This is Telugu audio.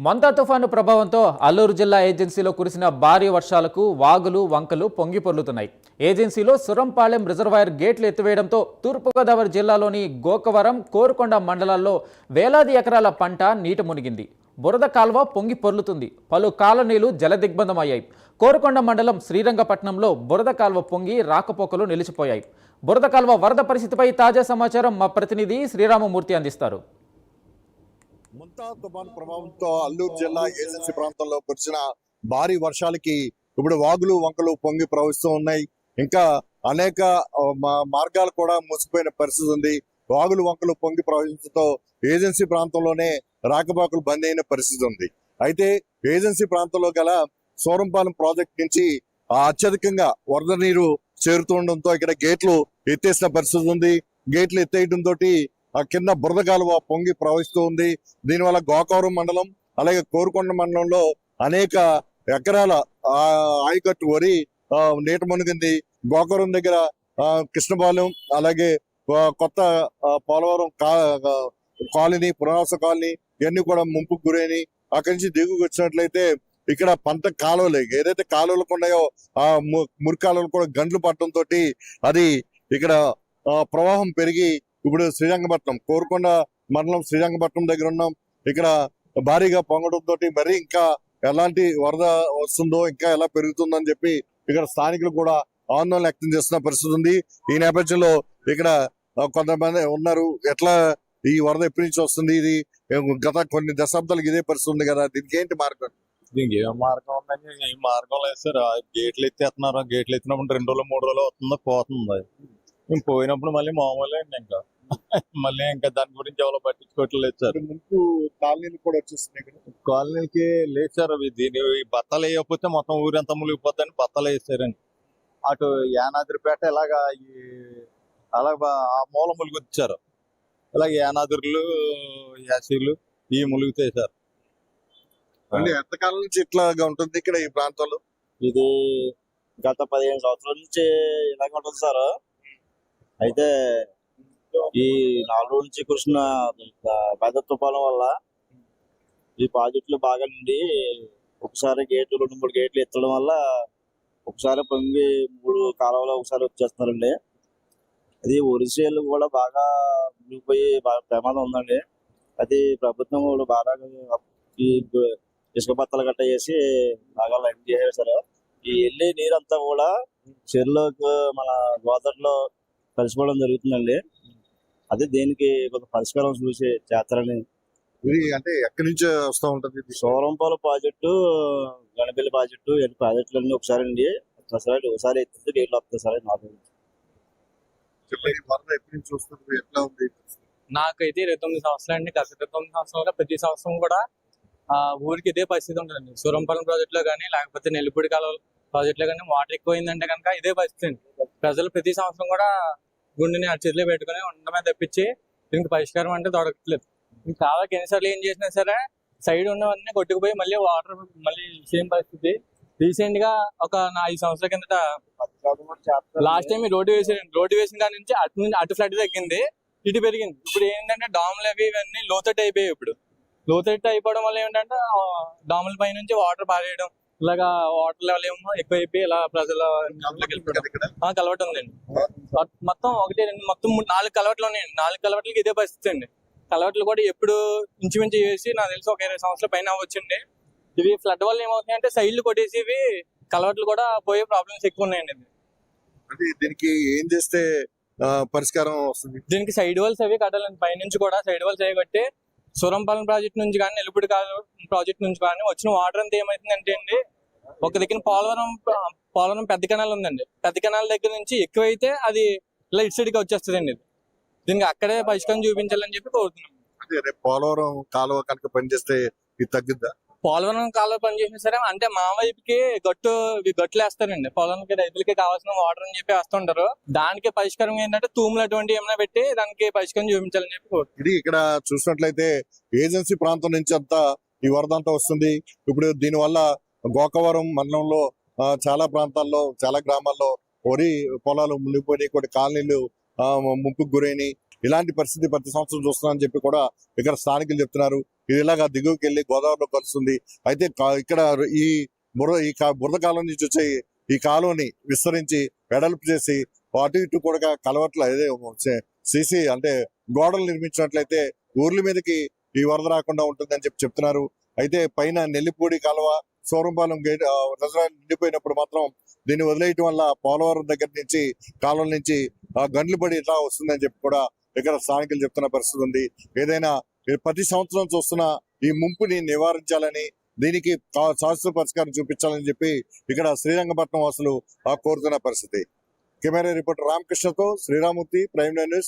మంతా తుఫాను ప్రభావంతో అల్లూరు జిల్లా ఏజెన్సీలో కురిసిన భారీ వర్షాలకు వాగులు వంకలు పొంగి పొర్లుతున్నాయి. ఏజెన్సీలో సురంపాలెం రిజర్వాయర్ గేట్లు ఎత్తివేయడంతో తూర్పుగోదావరి జిల్లాలోని గోకవరం, కోరుకొండ మండలాల్లో వేలాది ఎకరాల పంట నీట మునిగింది. బురద కాల్వ పొంగి పొర్లుతుంది. పలు కాలనీలు జలదిగ్బంధమయ్యాయి. కోరుకొండ మండలం శ్రీరంగపట్నంలో బురద కాల్వ పొంగి రాకపోకలు నిలిచిపోయాయి. బురద కాల్వ వరద పరిస్థితిపై తాజా సమాచారం మా ప్రతినిధి శ్రీరామమూర్తి అందిస్తారు. ముంతా తుఫాను ప్రభావంతో అల్లూరు జిల్లా ఏజెన్సీ ప్రాంతంలో కురిసిన భారీ వర్షాలకి ఇప్పుడు వాగులు వంకలు పొంగి ప్రవహిస్తూ ఉన్నాయి. ఇంకా అనేక మార్గాలు కూడా మూసిపోయిన పరిస్థితి ఉంది. వాగులు వంకలు పొంగి ప్రవహించడంతో ఏజెన్సీ ప్రాంతంలోనే రాకపోకలు బంద్ అయిన పరిస్థితి ఉంది. అయితే ఏజెన్సీ ప్రాంతంలో గల సూరంపాలెం ప్రాజెక్ట్ నుంచి అత్యధికంగా వరద నీరు చేరుతుండడంతో ఇక్కడ గేట్లు ఎత్తేసిన పరిస్థితి ఉంది. గేట్లు ఎత్తేయడంతో ఆ కింద బురద కాలువ పొంగి ప్రవహిస్తూ ఉంది. దీనివల్ల గోకవరం మండలం అలాగే కోరుకొండ మండలంలో అనేక ఎకరాల ఆయకట్టు వరి నీట మునిగింది. గోకవరం దగ్గర కృష్ణపాలెం అలాగే కొత్త పోలవరం కాలనీ, పునరావాస కాలనీ ఇవన్నీ కూడా ముంపుకు గురైనవి. అక్కడి నుంచి దిగుకు వచ్చినట్లయితే ఇక్కడ పంట కాలువలు ఏదైతే కాలువలకు ఉన్నాయో ఆ మురికాలువలు కూడా గంటలు పట్టడంతో అది ఇక్కడ ప్రవాహం పెరిగి ఇప్పుడు శ్రీరంగపట్నం, కోరుకొండ మండలం శ్రీరంగపట్నం దగ్గర ఉన్నాం. ఇక్కడ భారీగా పొంగడంతో మరి ఇంకా ఎలాంటి వరద వస్తుందో, ఇంకా ఎలా పెరుగుతుందో అని చెప్పి ఇక్కడ స్థానికులు కూడా ఆందోళన వ్యక్తం చేస్తున్న పరిస్థితి ఉంది. ఈ నేపథ్యంలో ఇక్కడ కొంతమంది ఉన్నారు, ఎట్లా ఈ వరద ఎప్పటి నుంచి వస్తుంది, ఇది గత కొన్ని దశాబ్దాలకు ఇదే పరిస్థితి ఉంది కదా, దీనికి ఏంటి మార్గం? దీనికి ఏం మార్గం ఉందండి? ఈ మార్గం లేదు సార్. గేట్లు ఎత్తేస్తున్నారు. గేట్లు ఎత్తినప్పుడు 2 రోజులు 3 రోజులు వస్తుందో పోతుంది. మేము పోయినప్పుడు మళ్ళీ మామూలే అండి. ఇంకా మళ్ళీ ఇంకా దాని గురించి ఎవరో పట్టించుకోవట్లేదు సార్. ముందు కాలనీలు కూడా వచ్చేస్తున్నాయి కదా. కాలనీకి లేదు సార్. అవి దీని బత్తలు వేయకపోతే మొత్తం ఊరంతా మునిగిపోద్దని బత్తలు వేసారండి. అటు యానాద్రిపేట ఇలాగా అలాగా ఆ మూల ములిగొచ్చారు. ఇలాగ యానాద్రులు, యాసీలు ఈ ములుగుతాయి సార్. ఎంతకాలం నుంచి ఇట్లాగా ఉంటుంది ఇక్కడ ఈ ప్రాంతంలో? ఇది గత 15 సంవత్సరాల నుంచి ఇలాగే ఉంటుంది సార్. అయితే ఈ 4 రోజుల నుంచి కురిసిన పెద్ద తుఫాను వల్ల ఈ ప్రాజెక్టులు బాగా నిండి ఒకసారి గేట్లు 2-3 గేట్లు ఎత్తడం వల్ల ఒకసారి పొంగి 3 కాలువలు ఒకసారి వచ్చేస్తున్నారండి. అది ఒరిసేలు కూడా బాగా మునిగిపోయి బాగా ప్రమాదం ఉందండి. అది ప్రభుత్వం కూడా బాగా ఈ ఇసుక బత్తలు గట్ట వేసి బాగా లైన్ చేశారు సార్. ఈ వెళ్ళే నీరంతా కూడా చెరువులోకి మన గోదావరిలో కలిసిపోవడం జరుగుతుందండి. అదే దీనికి కొంత పరిష్కారం చూసి చేస్తారని. అంటే ఎక్కడి నుంచి వస్తూ ఉంటుంది? సూరంపాలెం ప్రాజెక్టు, గణపల్లి ప్రాజెక్టు, ఇలాంటి ప్రాజెక్టులన్నీ ఒకసారి అండి. ఒకసారి ఎత్తితే నీళ్ళు వస్తాయి సార్. ఎప్పటి నుంచి వస్తుంది, ఎట్లా ఉంది? నాకైతే 29 సంవత్సరాలు అండి. గత 29 సంవత్సరాలుగా ప్రతి సంవత్సరం కూడా ఊరికి ఇదే పరిస్థితి ఉంటుందండి. సూరంపాలెం ప్రాజెక్ట్ లో కానీ లేకపోతే నెల్లిపూడి కాలువ ప్రాజెక్ట్ లో కానీ వాటర్ ఎక్కువైందంటే కనుక ఇదే పరిస్థితి అండి. ప్రజలు ప్రతి సంవత్సరం కూడా గుండెని అరిచేతిలో పెట్టుకుని ఉండమే తప్పించి దీనికి పరిష్కారం అంటే దొరకట్లేదు. ఇంకా కావాలకి ఎన్నిసార్లు ఏం చేసినా సరే సైడ్ ఉన్నవన్నీ కొట్టుకుపోయి మళ్ళీ వాటర్ మళ్ళీ సేమ్ పరిస్థితి. రీసెంట్ గా ఒక 5 సంవత్సరాల కిందట లాస్ట్ టైం రోడ్డు వేసారండి. రోడ్డు వేసిన దాని నుంచి అటు ఫ్లడ్ తగ్గింది, ఇటు పెరిగింది. ఇప్పుడు ఏంటంటే డాములు అవి ఇవన్నీ లోతట్టు అయిపోయాయి. ఇప్పుడు లోతట్టు అయిపోవడం వల్ల ఏంటంటే డాముల పై నుంచి వాటర్ పారేయడం, ఇలాగా వాటర్ లెవెల్ ఏమో ఎక్కువ అయిపోయి ఇలా ప్రజల కలవటం ఉందండి. మొత్తం 1, 2 మొత్తం 4 కలవట్లు ఉన్నాయండి. 4 కలవట్లకి ఇదే పరిస్థితి అండి. కలవట్లు కూడా ఎప్పుడు ఇంచుమించు వేసి నాకు తెలిసి ఒక 20 సంవత్సరాల పైన అవ్వచ్చండి. ఇవి ఫ్లడ్ వల్ల ఏమవుతున్నాయంటే సైడ్లు కొట్టేసి ఇవి కలవట్లు కూడా పోయే ప్రాబ్లమ్స్ ఎక్కువ ఉన్నాయండి. అంటే దీనికి ఏం చేస్తే పరిష్కారం వస్తుంది? దీనికి సైడ్ వాల్స్ అవి కట్టాలండి. పైనుంచి కూడా సైడ్ వాల్స్ అవి కట్టి సూరంపాలెం ప్రాజెక్ట్ నుంచి కానీ నెల్లిపూడి ప్రాజెక్ట్ నుంచి కానీ వచ్చిన వాటర్ అంతా ఏమైతుందంటే అండి, ఒక దగ్గర పోలవరం పెద్ద కెనాల్ ఉందండి. పెద్ద కెనాల్ దగ్గర నుంచి ఎక్కువైతే అది ఇలా ఇటు సైడ్కి వచ్చేస్తుంది అండి. దీనికి అక్కడే పరిష్కారం చూపించాలని చెప్పి కోరుతున్నాం. అంటే రేపు పోలవరం కాలువ కనుక పనిచేస్తే ఇది తగ్గుద్దా? పోలవరం కాలువ పనిచేసినా సరే అంటే మా వైపుకి గట్లు వేస్తారండి. పొలానికి రైతులకి కావాల్సిన వాటర్ అని చెప్పి వేస్తుంటారు. దానికి పరిష్కారం ఏంటంటే తూములు అటువంటి ఏమైనా పెట్టి దానికి పరిష్కారం చూపించాలని చెప్పి ఇది ఇక్కడ చూసినట్లయితే ఏజెన్సీ ప్రాంతం నుంచి అంతా ఈ వరద అంతా వస్తుంది. ఇప్పుడు దీనివల్ల గోకవరం మండలంలో చాలా ప్రాంతాల్లో, చాలా గ్రామాల్లో వరి పొలాలు మునిగిపోయి కొన్ని కాలనీలు ముంపుకు గురైనవి. ఇలాంటి పరిస్థితి ప్రతి సంవత్సరం చూస్తున్నామని చెప్పి కూడా ఇక్కడ స్థానికులు చెప్తున్నారు. ఇది ఇలాగా దిగువకి వెళ్ళి గోదావరిలో కలుస్తుంది. అయితే ఇక్కడ ఈ బురద కాలం నుంచి వచ్చే ఈ కాలువని విస్తరించి వెడల్పు చేసి అటు ఇటు కూడా కలవట్ల అదే సీసీ అంటే గోడలు నిర్మించినట్లయితే ఊర్ల మీదకి ఈ వరద రాకుండా ఉంటుందని చెప్తున్నారు. అయితే పైన నెల్లిపూడి కాలువ సూరంపాలెం గేట్ రిజర్వాయర్ నిండిపోయినప్పుడు మాత్రం దీన్ని వదిలేయటం వల్ల పోలవరం దగ్గర నుంచి కాలువల నుంచి గండ్లు పడి ఇట్లా వస్తుందని చెప్పి కూడా ఇక్కడ స్థానికులు చెప్తున్న పరిస్థితి ఉంది. ఏదైనా ప్రతి సంవత్సరం చూస్తున్న ఈ ముంపుని నివారించాలని, దీనికి శాశ్వత పరిష్కారం చూపించాలని చెప్పి ఇక్కడ శ్రీరంగపట్నం వాసులు కోరుతున్న పరిస్థితి. కెమెరా రిపోర్టర్ రామకృష్ణతో శ్రీరామూర్తి, ప్రైమ్ న్యూస్.